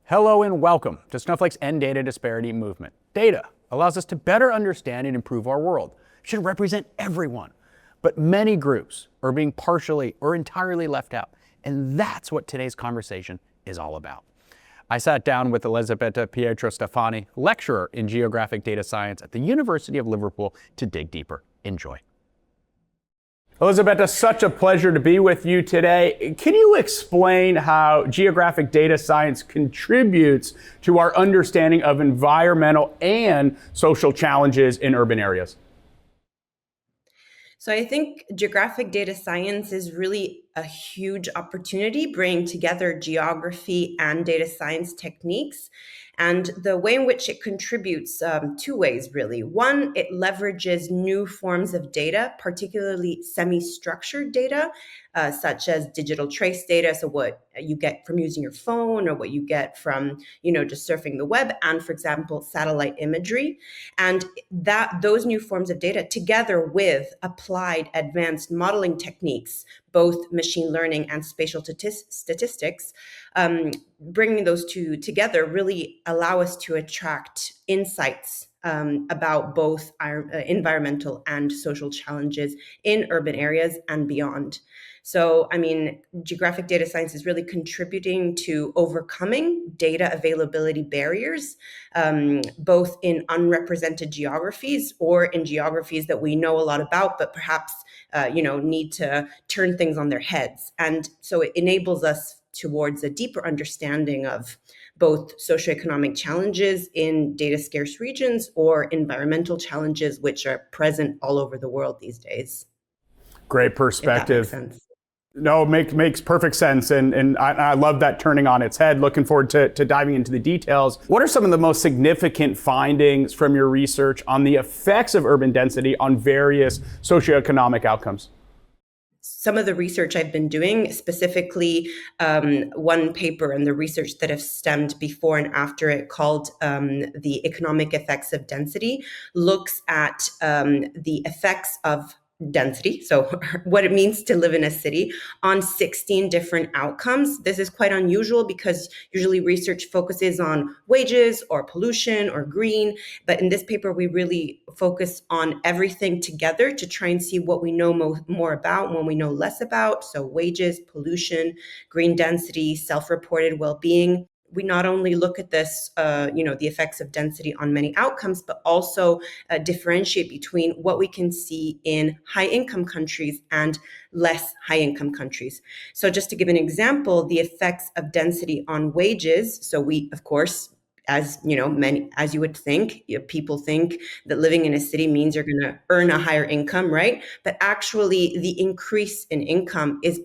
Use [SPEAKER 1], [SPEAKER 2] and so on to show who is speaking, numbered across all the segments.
[SPEAKER 1] Hello and welcome to Snowflake's End Data Disparity movement. Data allows us to better understand and improve our world. It should represent everyone, but many groups are being partially or entirely left out, and that's what today's conversation is all about. I sat down with Elisabetta Pietrostefani, lecturer in geographic data science at the University of Liverpool, to dig deeper. Enjoy. Elisabetta, such a pleasure to be with you today. Can you explain how geographic data science contributes to our understanding of environmental and social challenges in urban areas?
[SPEAKER 2] So I think geographic data science is really a huge opportunity, bringing together geography and data science techniques. And the way in which it contributes, two ways really. One, it leverages new forms of data, particularly semi-structured data, such as digital trace data. So what you get from using your phone, or what you get from, just surfing the web, and for example, satellite imagery. And those new forms of data, together with applied advanced modeling techniques, both machine learning and spatial statistics, bringing those two together really allow us to attract insights about both our environmental and social challenges in urban areas and beyond. So, geographic data science is really contributing to overcoming data availability barriers, both in unrepresented geographies or in geographies that we know a lot about, but perhaps need to turn things on their heads. And so it enables us towards a deeper understanding of both socioeconomic challenges in data scarce regions or environmental challenges which are present all over the world these days.
[SPEAKER 1] Great perspective.
[SPEAKER 2] If that makes sense.
[SPEAKER 1] No, makes perfect sense. And I love that turning on its head. Looking forward to diving into the details. What are some of the most significant findings from your research on the effects of urban density on various socioeconomic outcomes?
[SPEAKER 2] Some of the research I've been doing, specifically one paper and the research that has stemmed before and after it, called The Economic Effects of Density, looks at the effects of density, so what it means to live in a city, on 16 different outcomes. This is quite unusual because usually research focuses on wages or pollution or green, but in this paper we really focus on everything together to try and see what we know more about, what we know less about. So wages, pollution, green density, self-reported well-being. We not only look at this, the effects of density on many outcomes, but also differentiate between what we can see in high-income countries and less high-income countries. So just to give an example, the effects of density on wages. So we, of course, as you would think, people think that living in a city means you're going to earn a higher income, right? But actually, the increase in income is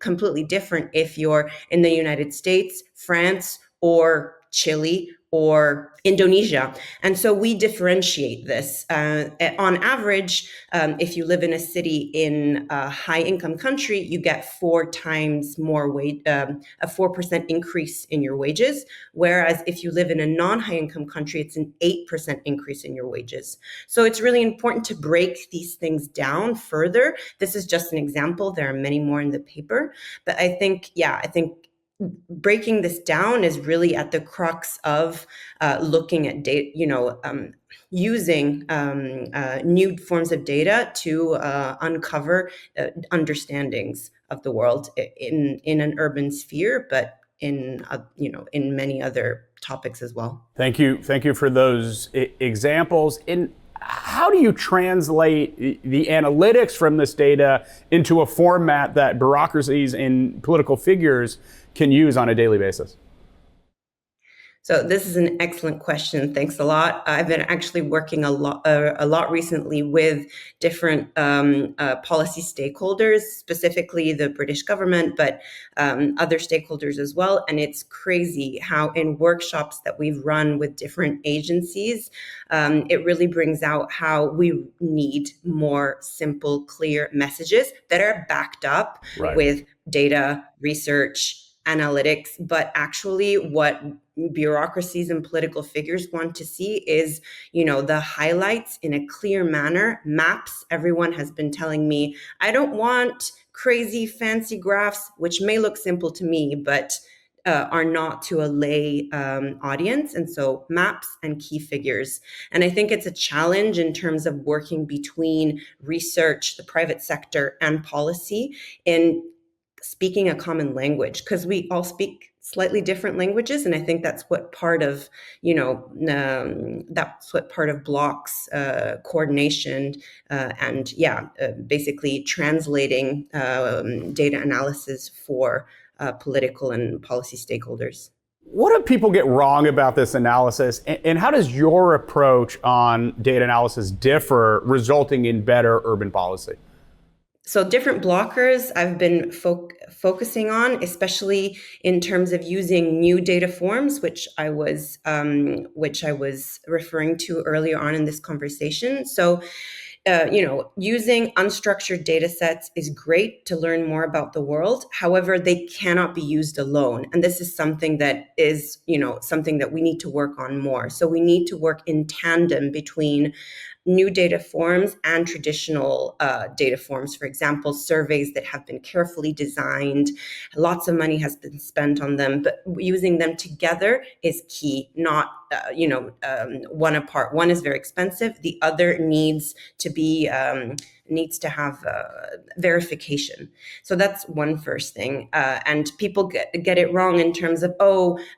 [SPEAKER 2] completely different if you're in the United States, France, or Chile, or Indonesia. And so we differentiate this. On average, if you live in a city in a high income country, you get 4 times more wage, a 4% increase in your wages. Whereas if you live in a non-high income country, it's an 8% increase in your wages. So it's really important to break these things down further. This is just an example. There are many more in the paper, but I think breaking this down is really at the crux of looking at data, using new forms of data to uncover understandings of the world in an urban sphere, but in many other topics as well.
[SPEAKER 1] Thank you for those examples. And how do you translate the analytics from this data into a format that bureaucracies and political figures can use on a daily basis?
[SPEAKER 2] So this is an excellent question. Thanks a lot. I've been actually working a lot recently with different policy stakeholders, specifically the British government, but other stakeholders as well. And it's crazy how in workshops that we've run with different agencies, it really brings out how we need more simple, clear messages that are backed up with data, research, analytics, but actually what bureaucracies and political figures want to see is, the highlights in a clear manner, maps. Everyone has been telling me, I don't want crazy fancy graphs, which may look simple to me, but are not to a lay audience, and so maps and key figures. And I think it's a challenge in terms of working between research, the private sector, and policy in speaking a common language, because we all speak slightly different languages, and I think that's what part of that's what part of blocks coordination and basically translating data analysis for political and policy stakeholders.
[SPEAKER 1] What do people get wrong about this analysis, and how does your approach on data analysis differ, resulting in better urban policy?
[SPEAKER 2] So different blockers I've been focusing on, especially in terms of using new data forms, which I was referring to earlier on in this conversation. So using unstructured data sets is great to learn more about the world. However, they cannot be used alone. And this is something that is, something that we need to work on more. So we need to work in tandem between new data forms and traditional data forms. For example, surveys that have been carefully designed, lots of money has been spent on them, but using them together is key, not one apart. One is very expensive. The other needs to have verification. So that's one first thing. And people get it wrong in terms of,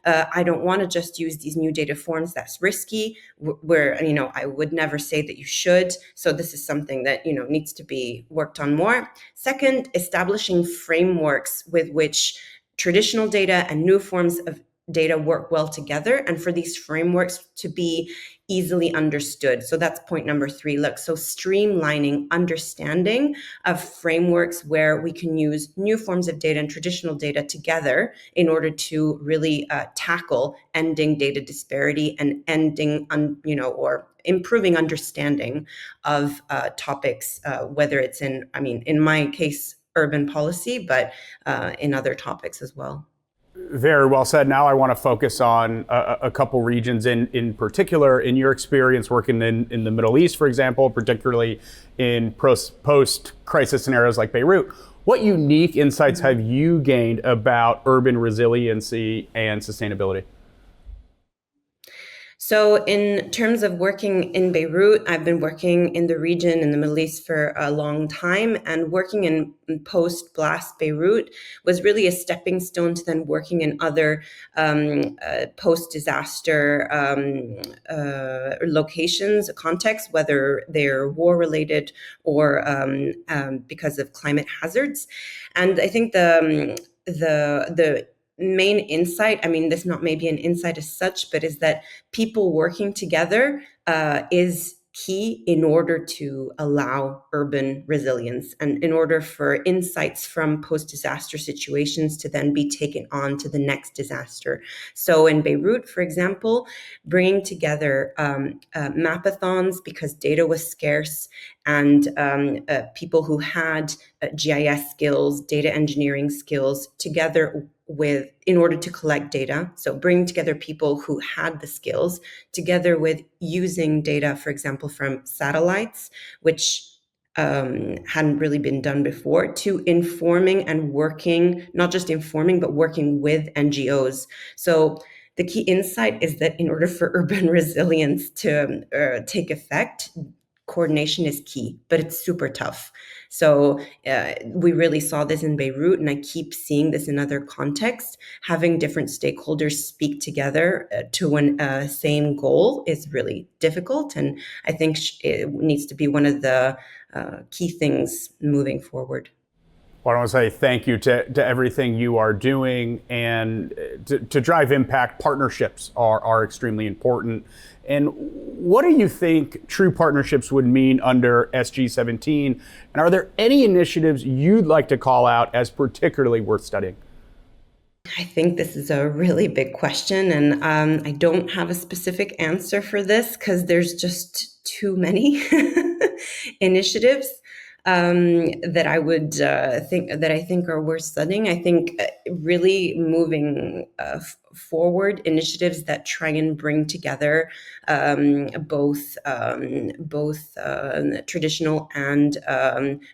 [SPEAKER 2] I don't want to just use these new data forms. That's risky. Where I would never say that you should. So this is something that needs to be worked on more. Second, establishing frameworks with which traditional data and new forms of data work well together, and for these frameworks to be easily understood. So that's point number 3. So streamlining understanding of frameworks where we can use new forms of data and traditional data together in order to really tackle ending data disparity and ending or improving understanding of topics, whether it's in my case, urban policy, but in other topics as well.
[SPEAKER 1] Very well said. Now I want to focus on a couple regions in particular. In your experience working in the Middle East, for example, particularly in post-crisis scenarios like Beirut, what unique insights have you gained about urban resiliency and sustainability?
[SPEAKER 2] So in terms of working in Beirut, I've been working in the region in the Middle East for a long time, and working in post-blast Beirut was really a stepping stone to then working in other post-disaster locations, contexts, whether they're war-related or because of climate hazards. And I think the main insight, this not maybe an insight as such, but is that people working together is key in order to allow urban resilience and in order for insights from post-disaster situations to then be taken on to the next disaster. So in Beirut, for example, bringing together mapathons because data was scarce, and people who had GIS skills, data engineering skills together in order to collect data. So bringing together people who had the skills together with using data, for example, from satellites, which hadn't really been done before, to informing and working, not just informing, but working with NGOs. So the key insight is that in order for urban resilience to take effect, coordination is key, but it's super tough. So we really saw this in Beirut, and I keep seeing this in other contexts. Having different stakeholders speak together to a same goal is really difficult, and I think it needs to be one of the key things moving forward.
[SPEAKER 1] Well, I want to say thank you to everything you are doing, and to drive impact, partnerships are extremely important. And what do you think true partnerships would mean under SG17? And are there any initiatives you'd like to call out as particularly worth studying?
[SPEAKER 2] I think this is a really big question, and I don't have a specific answer for this because there's just too many initiatives that I would think are worth studying. I think really moving forward initiatives that try and bring together both traditional and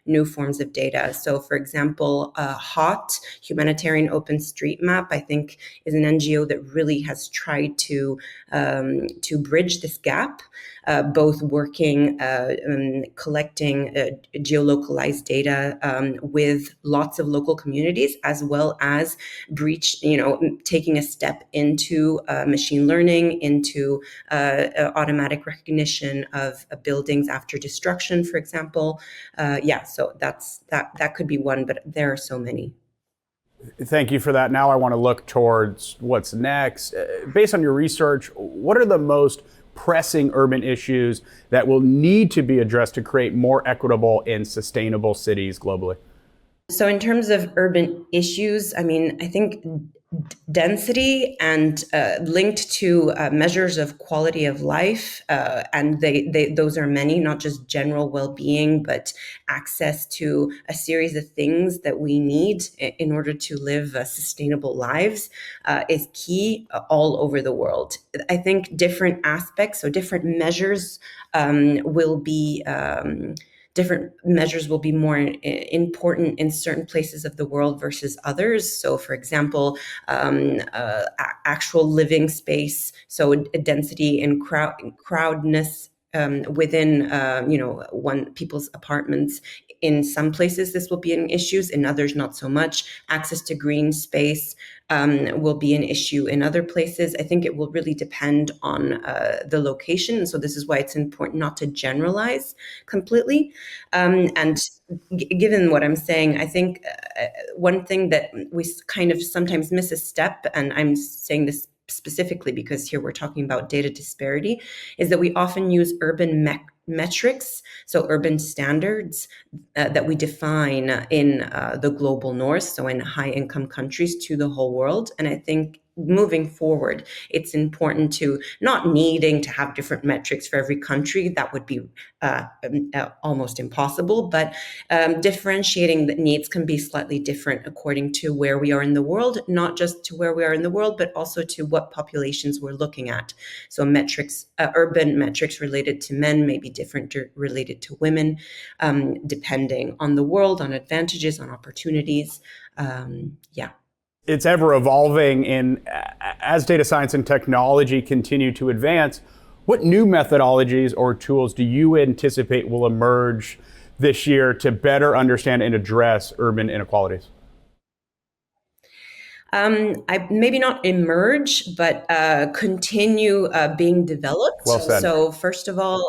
[SPEAKER 2] new forms of data. So, for example, HOT, Humanitarian OpenStreetMap, I think is an NGO that really has tried to bridge this gap, both working collecting geolocalized data with lots of local communities, as well as taking a step into machine learning, into automatic recognition of buildings after destruction, for example. So that could be one, but there are so many.
[SPEAKER 1] Thank you for that. Now I want to look towards what's next. Based on your research, what are the most pressing urban issues that will need to be addressed to create more equitable and sustainable cities globally?
[SPEAKER 2] So in terms of urban issues, I mean, I think density and linked to measures of quality of life, and those are many, not just general well-being, but access to a series of things that we need in order to live sustainable lives, is key all over the world. I think different aspects, so different measures will be different measures will be more important in certain places of the world versus others. So, for example, actual living space, so density and crowdness within one people's apartments. In some places, this will be an issue. In others, not so much. Access to green space will be an issue in other places. I think it will really depend on the location. So this is why it's important not to generalize completely. And given what I'm saying, I think one thing that we kind of sometimes miss a step, and I'm saying this specifically because here we're talking about data disparity, is that we often use urban metrics, so urban standards that we define in the global north, so in high income countries, to the whole world. And I think moving forward, it's important to not needing to have different metrics for every country. That would be almost impossible, but differentiating the needs can be slightly different according to where we are in the world, not just to where we are in the world, but also to what populations we're looking at. So metrics, urban metrics related to men may be different related to women, depending on the world, on advantages, on opportunities. It's
[SPEAKER 1] ever evolving, and as data science and technology continue to advance, what new methodologies or tools do you anticipate will emerge this year to better understand and address urban inequalities?
[SPEAKER 2] Maybe not emerge, but continue being developed.
[SPEAKER 1] Well said.
[SPEAKER 2] So first of all,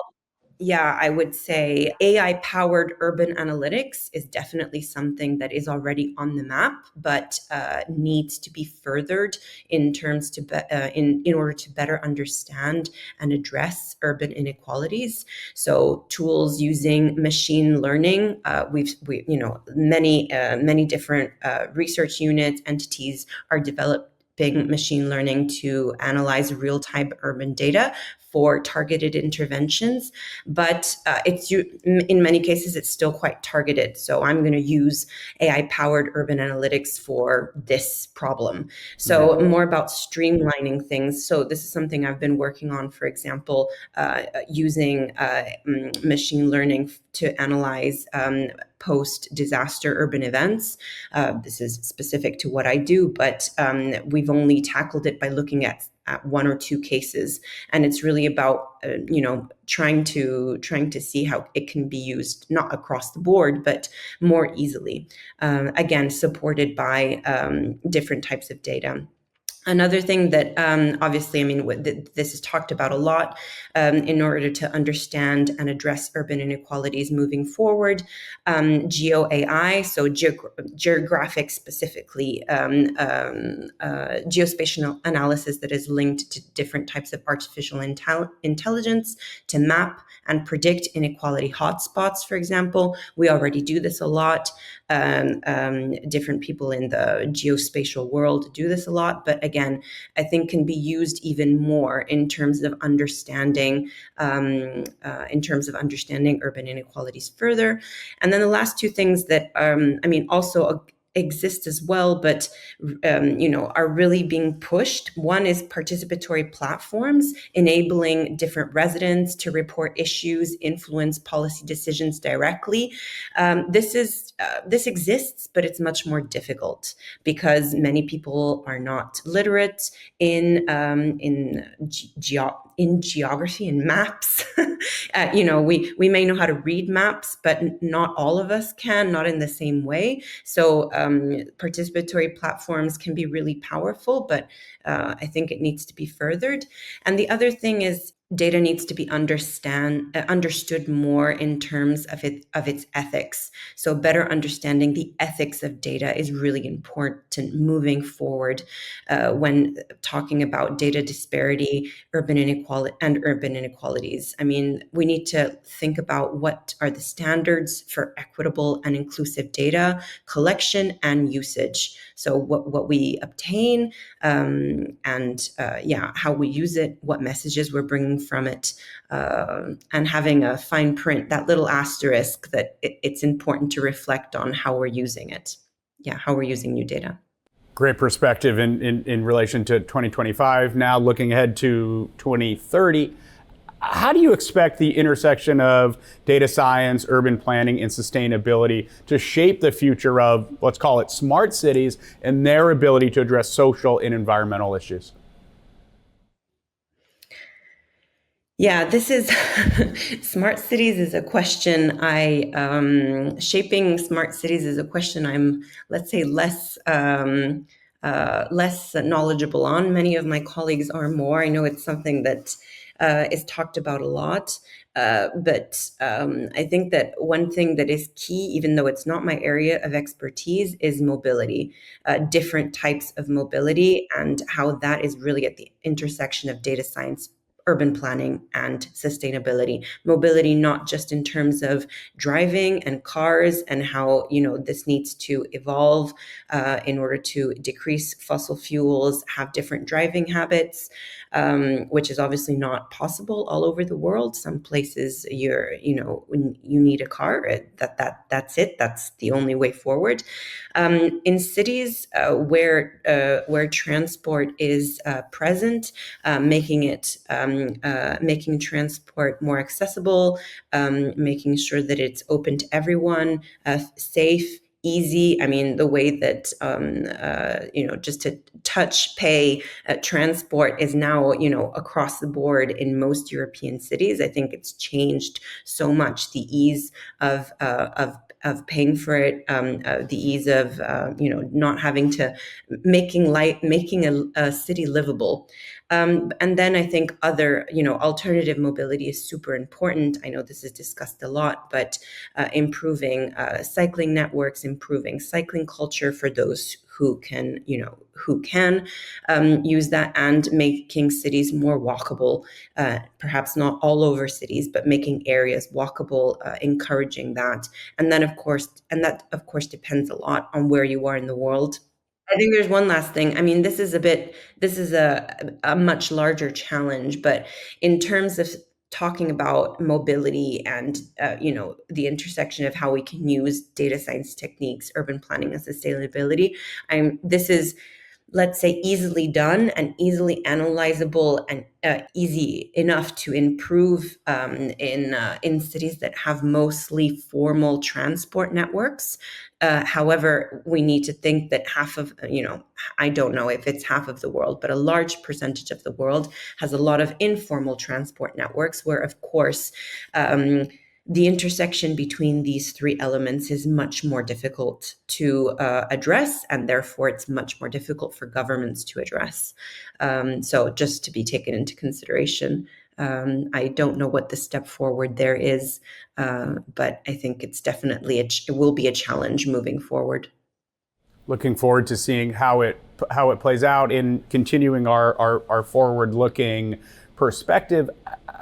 [SPEAKER 2] I would say AI-powered urban analytics is definitely something that is already on the map, but needs to be furthered in terms in order to better understand and address urban inequalities. So tools using machine learning, many different research units, entities are developing machine learning to analyze real-time urban data for targeted interventions, but in many cases it's still quite targeted. So I'm going to use AI-powered urban analytics for this problem. So more about streamlining things. So this is something I've been working on, for example, using machine learning to analyze post-disaster urban events. This is specific to what I do, but we've only tackled it by looking at one or two cases, and it's really about trying to see how it can be used not across the board, but more easily. Again, supported by different types of data. Another thing that obviously, I mean, this is talked about a lot in order to understand and address urban inequalities moving forward. GeoAI, so geographic specifically, geospatial analysis that is linked to different types of artificial intelligence to map and predict inequality hotspots, for example. We already do this a lot. Different people in the geospatial world do this a lot, but again, I think can be used even more in terms of understanding urban inequalities further. And then the last two things that also exist as well, but are really being pushed. One is participatory platforms enabling different residents to report issues, influence policy decisions directly. This exists, but it's much more difficult because many people are not literate in geography and maps. We may know how to read maps, but not all of us can, not in the same way. So participatory platforms can be really powerful, but I think it needs to be furthered. And the other thing is data needs to be understood more in terms of its ethics. So better understanding the ethics of data is really important moving forward when talking about data disparity, urban inequalities. I mean, we need to think about what are the standards for equitable and inclusive data collection and usage. So what we obtain and how we use it, what messages we're bringing from it, and having a fine print, that little asterisk that it's important to reflect on how we're using it. Yeah, how we're using new data.
[SPEAKER 1] Great perspective in relation to 2025. Now looking ahead to 2030, how do you expect the intersection of data science, urban planning, and sustainability to shape the future of, let's call it, smart cities and their ability to address social and environmental issues?
[SPEAKER 2] Yeah, this is smart cities is a question shaping smart cities is a question I'm, let's say, less knowledgeable on. Many of my colleagues are more. I know it's something that is talked about a lot. But I think that one thing that is key, even though it's not my area of expertise, is mobility, different types of mobility, and how that is really at the intersection of data science, urban planning, and sustainability. Mobility, not just in terms of driving and cars and how this needs to evolve in order to decrease fossil fuels, have different driving habits, which is obviously not possible all over the world. Some places when you need a car, that's it. That's the only way forward. In cities where transport is present, making transport more accessible, making sure that it's open to everyone, safe, easy. I mean, the way that just to touch pay transport is now across the board in most European cities. I think it's changed so much. The ease of paying for it, the ease of not having to making a city livable. And then I think other, alternative mobility is super important. I know this is discussed a lot, but improving cycling networks, improving cycling culture for those who can use that, and making cities more walkable, perhaps not all over cities, but making areas walkable, encouraging that. And then, of course, depends a lot on where you are in the world. I think there's one last thing. I mean, this is a much larger challenge, but in terms of talking about mobility and the intersection of how we can use data science techniques, urban planning, and sustainability, this is, let's say, easily done and easily analyzable and easy enough to improve in cities that have mostly formal transport networks. However, we need to think that half of, I don't know if it's half of the world, but a large percentage of the world has a lot of informal transport networks where, of course, the intersection between these three elements is much more difficult to address, and therefore it's much more difficult for governments to address. So just to be taken into consideration. I don't know what the step forward there is, but I think it's definitely it will be a challenge moving forward.
[SPEAKER 1] Looking forward to seeing how it plays out in continuing our forward-looking perspective.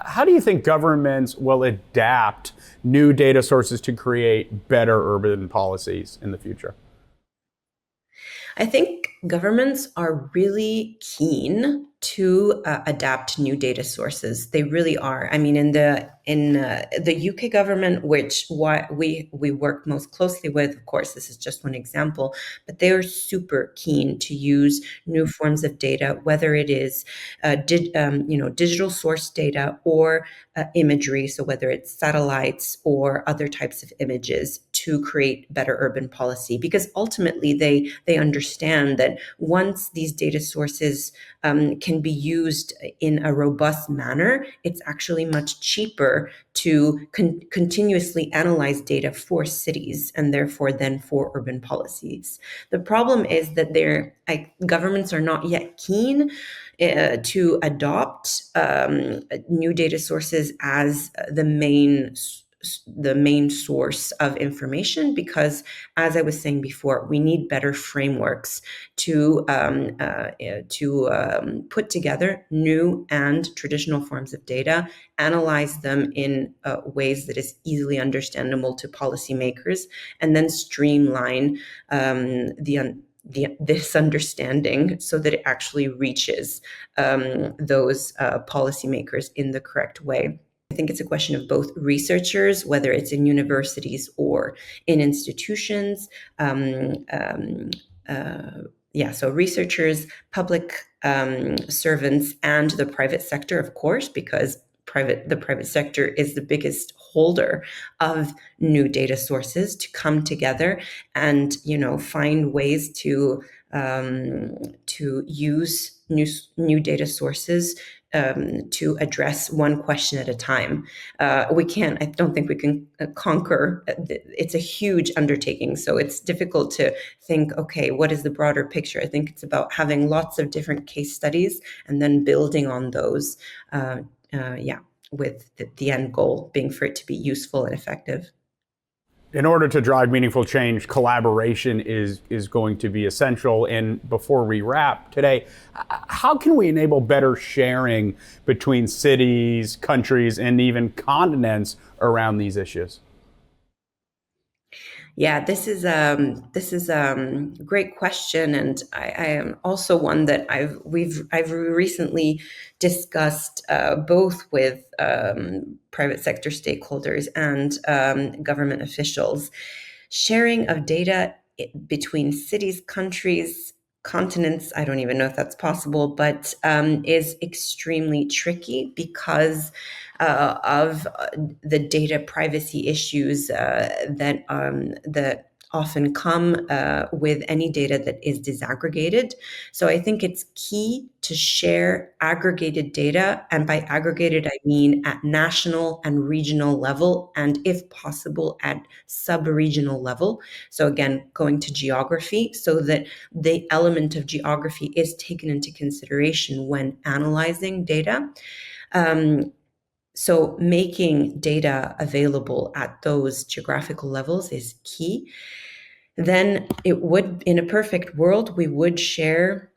[SPEAKER 1] How do you think governments will adapt new data sources to create better urban policies in the future?
[SPEAKER 2] I think Governments are really keen to adapt new data sources. They really are. I mean, in the UK government, which we work most closely with, of course, this is just one example, but they are super keen to use new forms of data, whether it is digital source data or imagery. So whether it's satellites or other types of images to create better urban policy, because ultimately they understand that once these data sources can be used in a robust manner, it's actually much cheaper to continuously analyze data for cities and therefore then for urban policies. The problem is that governments are not yet keen to adopt new data sources as the main source of information, because, as I was saying before, we need better frameworks to put together new and traditional forms of data, analyze them in ways that is easily understandable to policymakers, and then streamline this understanding so that it actually reaches those policymakers in the correct way. I think it's a question of both researchers, whether it's in universities or in institutions. So researchers, public servants, and the private sector, of course, because the private sector is the biggest holder of new data sources, to come together and find ways to use new data sources to address one question at a time. I don't think we can conquer. It's a huge undertaking, so it's difficult to think, okay, what is the broader picture? I think it's about having lots of different case studies and then building on those, with the end goal being for it to be useful and effective.
[SPEAKER 1] In order to drive meaningful change, collaboration is going to be essential. And before we wrap today, how can we enable better sharing between cities, countries, and even continents around these issues?
[SPEAKER 2] Yeah, this is a great question, and I am also one that I've recently discussed both with private sector stakeholders and government officials. Sharing of data between cities, countries, continents, I don't even know if that's possible, but is extremely tricky because of the data privacy issues that often come with any data that is disaggregated. So I think it's key to share aggregated data, and by aggregated I mean at national and regional level, and if possible at sub-regional level. So again, going to geography, so that the element of geography is taken into consideration when analyzing data. So making data available at those geographical levels is key. Then in a perfect world, we would share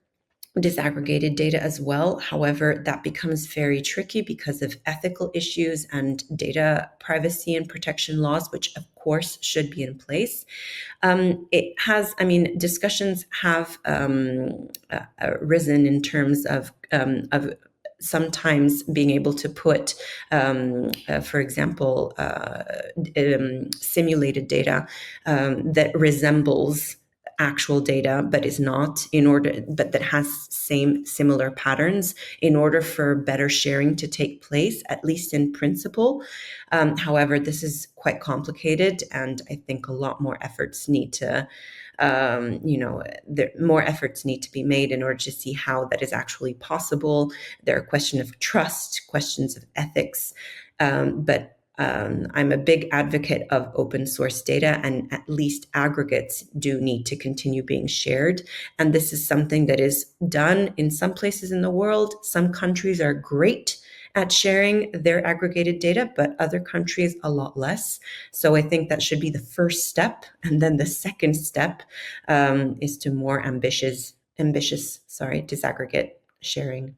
[SPEAKER 2] disaggregated data as well. However, that becomes very tricky because of ethical issues and data privacy and protection laws, which of course should be in place. Discussions have risen in terms of sometimes being able to put, for example, simulated data that resembles actual data but is not, but that has similar patterns, in order for better sharing to take place, at least in principle. However, this is quite complicated, and I think a lot more efforts need to more efforts need to be made in order to see how that is actually possible. There are questions of trust, questions of ethics, but I'm a big advocate of open source data, and at least aggregates do need to continue being shared. And this is something that is done in some places in the world. Some countries are great at sharing their aggregated data, but other countries a lot less. So I think that should be the first step. And then the second step is to more ambitious, disaggregate sharing.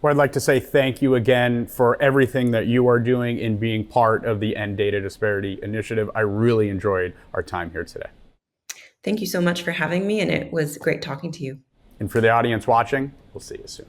[SPEAKER 1] Well, I'd like to say thank you again for everything that you are doing in being part of the End Data Disparity Initiative. I really enjoyed our time here today.
[SPEAKER 2] Thank you so much for having me, and it was great talking to you.
[SPEAKER 1] And for the audience watching, we'll see you soon.